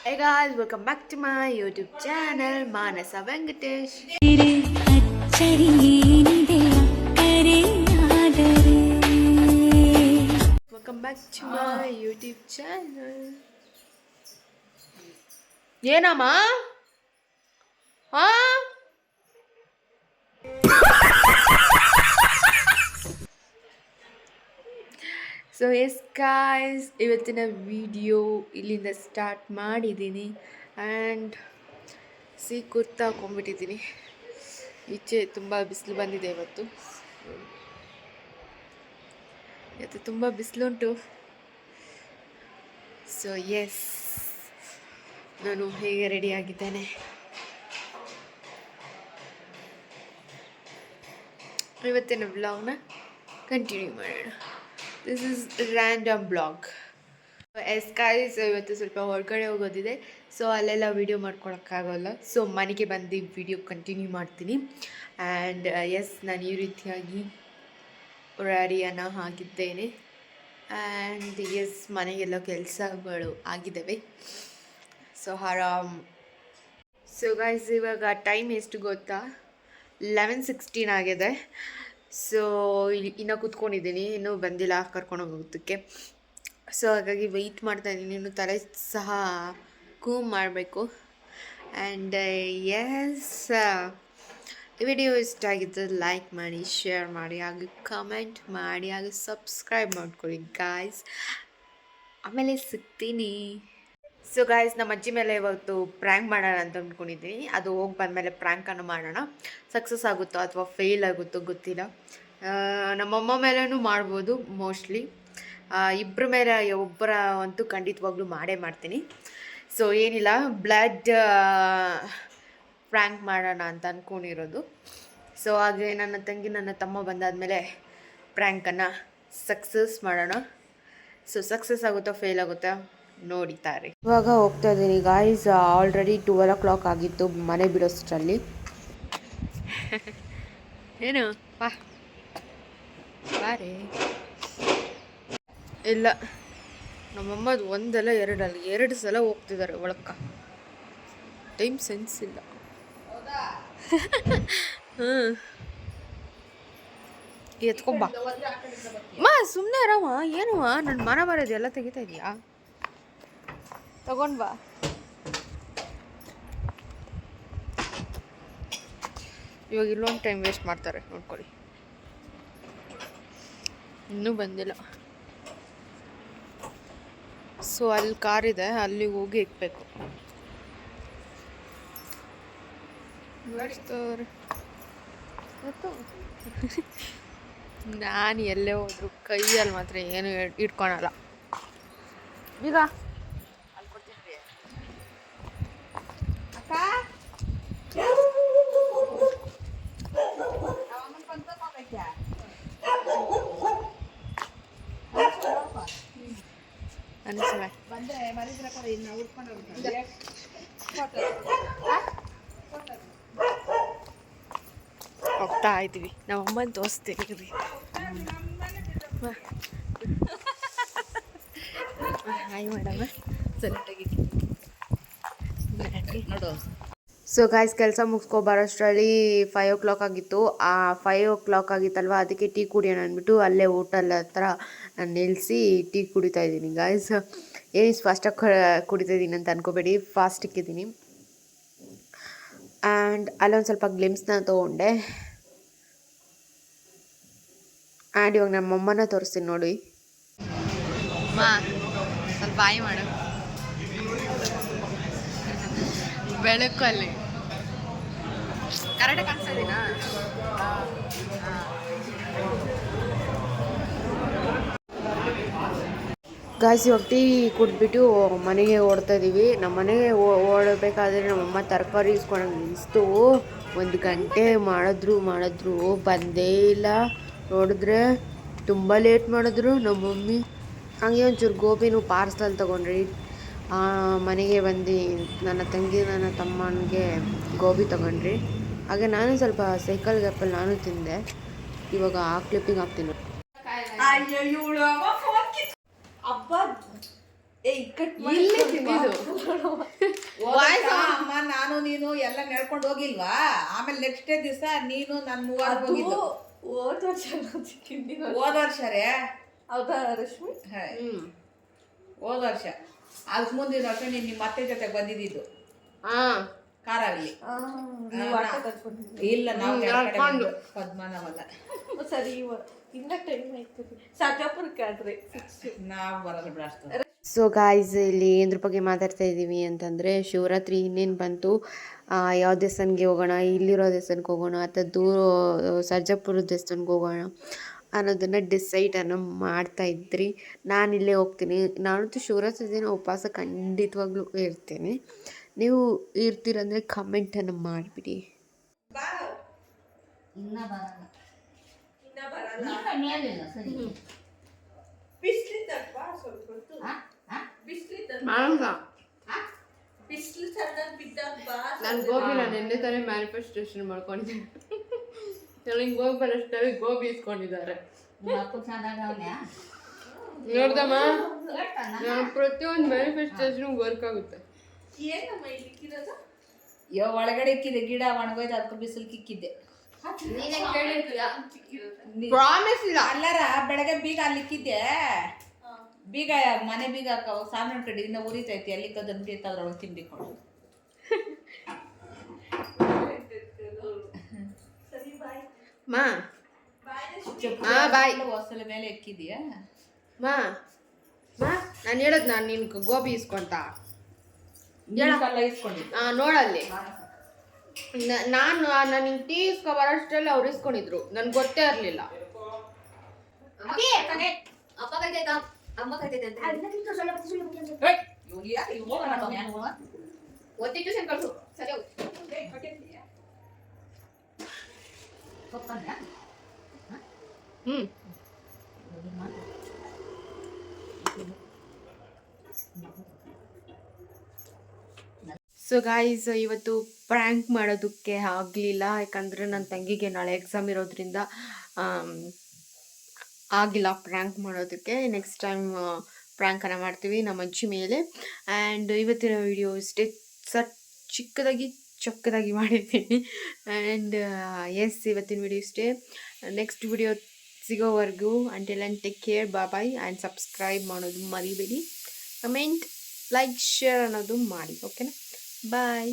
Hey guys, welcome back to my YouTube channel, Manasa Venkatesh. Welcome back to my YouTube channel. ಏನಮ್ಮ so yes guys, ಇವತ್ತಿನ video ಇಲ್ಲಿಂದ start ಮಾಡಿದ್ದೀನಿ. And kurta ಹಾಕೊಂಡ್ಬಿಟ್ಟಿದ್ದೀನಿ. ಈಚೆ ತುಂಬ ಬಿಸಿಲು ಬಂದಿದೆ ಇವತ್ತು ತುಂಬ ಬಿಸಿಲುಂಟು. ಸೊ ಎಸ್, ನಾನು ಹೇಗೆ ರೆಡಿಯಾಗಿದ್ದೇನೆ. ಇವತ್ತಿನ ಬ್ಲಾಗ್ನ ಕಂಟಿನ್ಯೂ ಮಾಡೋಣ. This is random blog. Yes guys, ಇವತ್ತು ಸ್ವಲ್ಪ ಹೊರಗಡೆ ಹೋಗೋದಿದೆ. ಸೊ ಅಲ್ಲೆಲ್ಲ ವೀಡಿಯೋ ಮಾಡ್ಕೊಳಕ್ಕಾಗಲ್ಲ. ಸೊ ಮನೆಗೆ ಬಂದು ವಿಡಿಯೋ ಕಂಟಿನ್ಯೂ ಮಾಡ್ತೀನಿ. ಆ್ಯಂಡ್ ಎಸ್, ನಾನು ಈ ರೀತಿಯಾಗಿ ರೆಡಿಯನ್ನು ಆಗಿದ್ದೇನೆ. ಆ್ಯಂಡ್ ಎಸ್, ಮನೆಗೆಲ್ಲ ಕೆಲಸಗಳು ಆಗಿದ್ದಾವೆ. ಸೊ ಆರಾಮ್. ಸೊ ಗಾಯ್ಸ್, ಇವಾಗ ಟೈಮ್ ಎಷ್ಟು ಗೊತ್ತಾ? 11:16 ಆಗಿದೆ. ಸೊ ಇನ್ನೂ ಕೂತ್ಕೊಂಡಿದ್ದೀನಿ, ಇನ್ನೂ ಬಂದಿಲ್ಲ ಕರ್ಕೊಂಡು ಹೋಗೋದಕ್ಕೆ. ಸೊ ಹಾಗಾಗಿ ವೆಯ್ಟ್ ಮಾಡ್ತಾಯಿದ್ದೀನಿ. ಇನ್ನು ತಲೆ ಸಹ ಕೂಮ್ ಮಾಡಬೇಕು. ಆ್ಯಂಡ್ ಎಸ್, ಈ ವಿಡಿಯೋ ಇಷ್ಟ ಆಗಿದ್ದು ಲೈಕ್ ಮಾಡಿ, ಶೇರ್ ಮಾಡಿ, ಹಾಗೆ ಕಮೆಂಟ್ ಮಾಡಿ, ಹಾಗೆ ಸಬ್ಸ್ಕ್ರೈಬ್ ಮಾಡ್ಕೊಳ್ಳಿ ಗಾಯ್ಸ್. ಆಮೇಲೆ ಸಿಗ್ತೀನಿ. ಸೊ ಗಾಯ್ಸ್, ನಮ್ಮ ಅಜ್ಜಿ ಮೇಲೆ ಇವತ್ತು ಪ್ರ್ಯಾಂಕ್ ಮಾಡೋಣ ಅಂತ ಅಂದ್ಕೊಂಡಿದ್ದೀನಿ. ಅದು ಹೋಗಿ ಬಂದಮೇಲೆ ಪ್ರ್ಯಾಂಕನ್ನು ಮಾಡೋಣ. ಸಕ್ಸಸ್ ಆಗುತ್ತೋ ಅಥವಾ ಫೇಲ್ ಆಗುತ್ತೋ ಗೊತ್ತಿಲ್ಲ. ನಮ್ಮಮ್ಮ ಮೇಲೂ ಮಾಡ್ಬೋದು ಮೋಸ್ಟ್ಲಿ. ಇಬ್ಬರ ಮೇಲೆ ಒಬ್ಬರ ಅಂತೂ ಖಂಡಿತವಾಗ್ಲೂ ಮಾಡ್ತೀನಿ. ಸೊ ಏನಿಲ್ಲ, ಬ್ಲಡ್ ಪ್ರ್ಯಾಂಕ್ ಮಾಡೋಣ ಅಂತ ಅಂದ್ಕೊಂಡಿರೋದು. ಸೊ ಹಾಗೆ ನನ್ನ ತಂಗಿ ನನ್ನ ತಮ್ಮ ಬಂದಾದಮೇಲೆ ಪ್ರ್ಯಾಂಕನ್ನು ಸಕ್ಸಸ್ ಮಾಡೋಣ. ಸೊ ಸಕ್ಸಸ್ ಆಗುತ್ತೋ ಫೇಲ್ ಆಗುತ್ತೋ ನೋಡಿತಾರೆ. ಇವಾಗ ಹೋಗ್ತಾ ಇದ್ದೀನಿ ಗಾಯ್ಸ್. ಆಲ್ರೆಡಿ 12 o'clock ಆಗಿತ್ತು ಮನೆ ಬಿಡೋಷ್ಟರಲ್ಲಿ. ಏನು ಬಾರೆ ಇಲ್ಲ, ನಮ್ಮಮ್ಮದು ಒಂದಲ್ಲ ಎರಡಲ್ಲ 2 ಸಲ ಹೋಗ್ತಿದ್ದಾರೆ ಒಳಕ್ಕ. ಟೈಮ್ ಸೆನ್ಸ್ ಇಲ್ಲ. ಎತ್ಕೊಂಬ ಸುಮ್ಮನೆ ಆರಾಮ. ಏನವ ನನ್ನ ಮನ ಬರೋದು ಎಲ್ಲ ತೆಗಿತಾ ಇದೆಯಾ? ತಗೊಂಡ್ ಬಾ. ಇವಾಗ ಇಲ್ಲೊಂದು ಟೈಮ್ ವೇಸ್ಟ್ ಮಾಡ್ತಾರೆ ನೋಡ್ಕೊಳ್ಳಿ. ಇನ್ನೂ ಬಂದಿಲ್ಲ. ಸೊ ಅಲ್ಲಿ ಕಾರಿದೆ, ಅಲ್ಲಿಗೆ ಹೋಗಿ ಇಕ್ಬೇಕು. ನಾನು ಎಲ್ಲೇ ಹೋದ್ರು ಕೈಯಲ್ಲಿ ಮಾತ್ರ ಏನು ಇಟ್ಕೊಳಲ್ಲ. ಈಗ ಹೋಗ್ತಾ ಇದ್ದೀವಿ. ನಮ್ಮಮ್ಮನ ತೋರಿಸ್ತೀವಿ. ಹಾಯ್ ಮೇಡಮ್, ಸರಿಯಾಗಿ ನೋಡು. ಸೊ ಗಾಯ್ಸ್, ಕೆಲಸ ಮುಗಿಸ್ಕೊಬರೋಷ್ಟರಲ್ಲಿ 5 o'clock ಆಗಿತ್ತು. 5 o'clock ಆಗಿತ್ತಲ್ವ, ಅದಕ್ಕೆ ಟೀ ಕುಡಿಯೋಣ ಅಂದ್ಬಿಟ್ಟು ಅಲ್ಲೇ ಹೋಟೆಲ್ ಹತ್ರ ನಿಲ್ಲಿಸಿ ಟೀ ಕುಡಿತಾ ಇದ್ದೀನಿ ಗಾಯ್ಸ್. ಏನು ಫಾಸ್ಟಾಗಿ ಕುಡಿತಾ ಇದ್ದೀನಿ ಅಂತ ಅನ್ಕೋಬೇಡಿ, ಫಾಸ್ಟ್ ಇಕ್ಕಿದ್ದೀನಿ. ಆ್ಯಂಡ್ ಅಲ್ಲೊಂದು ಸ್ವಲ್ಪ ಗ್ಲಿಮ್ಸ್ನ ತೊಗೊಂಡೆ. ಆ್ಯಂಡ್ ಇವಾಗ ನಮ್ಮಮ್ಮನ ತೋರಿಸ್ತೀನಿ ನೋಡಿ. ಸ್ವಲ್ಪ ಬಾಯಿ ಮಾಡು, ಬೆಳಕು ಅಲ್ಲಿ ಕರೆಕ್ಟಾಗಿ ಕಾಣಿಸ್ತಾ ಇದೀನಾ? ಗಾಯ್ಸ್, ಇವಾಗ ಟೀ ಕುಡಿದ್ಬಿಟ್ಟು ಮನೆಗೆ ಓಡ್ತಾ ಇದ್ದೀವಿ. ನಮ್ಮ ಮನೆಗೆ ಓಡಬೇಕಾದ್ರೆ ನಮ್ಮಮ್ಮ ತರಕಾರಿ ಇಸ್ಕೊಂಡು ನಿಲ್ಲಿಸ್ತು. 1 ಗಂಟೆ ಮಾಡಿದ್ರು ಬಂದೇ ಇಲ್ಲ. ನೋಡಿದ್ರೆ ತುಂಬ ಲೇಟ್ ಮಾಡಿದ್ರು ನಮ್ಮ ಮಮ್ಮಿ. ಹಾಗೆ ಒಂಚೂರು ಗೋಬಿನೂ ಪಾರ್ಸಲ್ ತೊಗೊಂಡ್ರಿ. ಮನೆಗೆ ಬಂದು ನನ್ನ ತಂಗಿ ನನ್ನ ತಮ್ಮನಿಗೆ ಗೋಬಿ ತೊಗೊಂಡ್ರಿ. ಹಾಗೆ ನಾನು ಸ್ವಲ್ಪ ಸೈಕಲ್ ಗ್ಯಾಪಲ್ಲಿ ನಾನು ತಿಂದೆ. ಇವಾಗ ಕ್ಲಿಪ್ಪಿಂಗ್ ಹಾಕ್ತೀನಿ. ನೀನು ಎಲ್ಲ ನಡ್ಕೊಂಡು ಹೋಗಿಲ್ವಾ? ಆಮೇಲೆ ನೆಕ್ಸ್ಟ್ ಡೇ ದಿವಸ ನೀನು ನನ್ನ ಮೂವರು ಹೋಗಿದ್ದು. ಹೋದ ವರ್ಷ ಸಿಕ್ಕಿದ್ದೀನಿ. ಹೋದ ವರ್ಷ ರೇ. ಹೌದಾ ರಶ್ಮಿ? ಹೋದ ವರ್ಷ ಅದು ಮುಂದಿನ ವರ್ಷ ನೀನು ನಿಮ್ಮ ಅತ್ತೆ ಜೊತೆ ಬಂದಿದ್ದು ಕಾರಲ್ಲಿ. ಇಲ್ಲ ನಾವು ಪದ್ಮನಾಭಲ್ಲ. ಸರಿ ಇನ್ನ ಟೈಮ್ ಆಯ್ತದೆ. ಸರ್ಜಾಪುರಕ್ಕೆ ಆದ್ರೆ ನಾವು ಬರಲ್ಲ ಬಿಡ. ಸೊ ಗಾಯ್ಸ್, ಇಲ್ಲಿ ಏನ್ರ ಬಗ್ಗೆ ಮಾತಾಡ್ತಾ ಇದ್ದೀವಿ ಅಂತಂದರೆ, ಶಿವರಾತ್ರಿ ಇನ್ನೇನು ಬಂತು, ಯಾವ ದೇವಸ್ಥಾನಕ್ಕೆ ಹೋಗೋಣ, ಇಲ್ಲಿರೋ ದೇವಸ್ಥಾನಕ್ಕೆ ಹೋಗೋಣ ಅಥವಾ ದೂರ ಸರ್ಜಾಪುರದ ದೇವಸ್ಥಾನಕ್ಕೆ ಹೋಗೋಣ ಅನ್ನೋದನ್ನು ಡಿಸೈಡ್ ಮಾಡ್ತಾಯಿದ್ರಿ. ನಾನು ಇಲ್ಲೇ ಹೋಗ್ತೀನಿ. ನಾನಂತೂ ಶಿವರಾತ್ರಿ ದಿನ ಉಪವಾಸ ಖಂಡಿತವಾಗ್ಲೂ ಇರ್ತೇನೆ. ನೀವು ಇರ್ತೀರಂದರೆ ಕಮೆಂಟನ್ನು ಮಾಡಿಬಿಡಿ. ನಾನು ಗೋಬಿನ ನಿನ್ನೆ ತಾನೇ ಮ್ಯಾನಿಫೆಸ್ಟೇಷನ್ ಮಾಡ್ಕೊಂಡಿದ್ದೀನಿ. ನನಗೆ ಗೋಬಿ ಬರೋಷ್ಟರಲ್ಲಿ ಗೋಬಿ ಇಸ್ಕೊಂಡಿದ್ದಾರೆ. ನೋಡ್ದಮ್ಮ, ನಾನು ಪ್ರತಿಯೊಂದು ಮ್ಯಾನಿಫೆಸ್ಟೇಷನ್ ವರ್ಕ್ ಆಗುತ್ತೆ. ಒಳಗಡೆ ಇಕ್ಕಿದೆ, ಗಿಡ ಒಣಗೋಯ್ತು, ಅದಕ್ಕೆ ಬಿಸಿಲು ಕಿಕ್ಕಿದ್ದೆ. ಪ್ರಾಮಿಸ್ ಇಲ್ಲ. ಅಲ್ಲಾರ ಬೆಳಗ್ಗೆ ಬೀಗ ಅಲ್ಲಿ ಇಕ್ಕಿದ್ದೆ, ಬೀಗ ಮನೆ ಬೀಗ ಸಾಮಾನು ಕಡೆ ಇನ್ನ ಉರಿತೈತಿ, ಅಲ್ಲಿ ಕದಂಬಿಟ್ಟು ಅದ್ರೊಳಗೆ ತಿಂಡಿಕೊಂಡು. ಬಾಯ್ ಹೊಸಲ ಮೇಲೆ ಎಕ್ಕಿದ್ಯಾ ನಾನು ಹೇಳದ್, ನಾನು ನಿನ್ ಗೋಬಿ ಇಸ್ಕೊಂತ ಇಸ್ಕೊಂಡಿದ್ದೆ ನೋಡಲ್ಲಿ. ನಾನು ನಿನ್ ಟೀ ಇಸ್ಕೊ ಬರೋಷ್ಟರಲ್ಲಿ ಅವ್ರು ಇಸ್ಕೊಂಡಿದ್ರು, ನನ್ಗೆ ಗೊತ್ತೇ ಇರಲಿಲ್ಲ. ಸೊ ಗಾಯ್ಸ್, ಇವತ್ತು ಪ್ರ್ಯಾಂಕ್ ಮಾಡೋದಕ್ಕೆ ಆಗಲಿಲ್ಲ, ಯಾಕಂದರೆ ನನ್ನ ತಂಗಿಗೆ ನಾಳೆ ಎಕ್ಸಾಮ್ ಇರೋದ್ರಿಂದ ಆಗಿಲ್ಲ ಪ್ರ್ಯಾಂಕ್ ಮಾಡೋದಕ್ಕೆ. ನೆಕ್ಸ್ಟ್ ಟೈಮ್ ಪ್ರ್ಯಾಂಕನ್ನು ಮಾಡ್ತೀವಿ ನಮ್ಮ ಅಜ್ಜಿ ಮೇಲೆ. ಆ್ಯಂಡ್ ಇವತ್ತಿನ ವಿಡಿಯೋ ಇಷ್ಟೇ, ಚಿಕ್ಕದಾಗಿ ಚೊಕ್ಕದಾಗಿ ಮಾಡಿದ್ದೀನಿ. ಆ್ಯಂಡ್ ಎಸ್, ಇವತ್ತಿನ ವಿಡಿಯೋ ಇಷ್ಟೇ. ನೆಕ್ಸ್ಟ್ ವಿಡಿಯೋ ಸಿಗೋವರೆಗೂ until and take care, bye. And subscribe ಮಾಡೋದು ಮರಿಬೇಡಿ. ಕಮೆಂಟ್, ಲೈಕ್, ಶೇರ್ ಅನ್ನೋದು ಮಾಡಿ. ಓಕೆನಾ? ಬಾಯ್.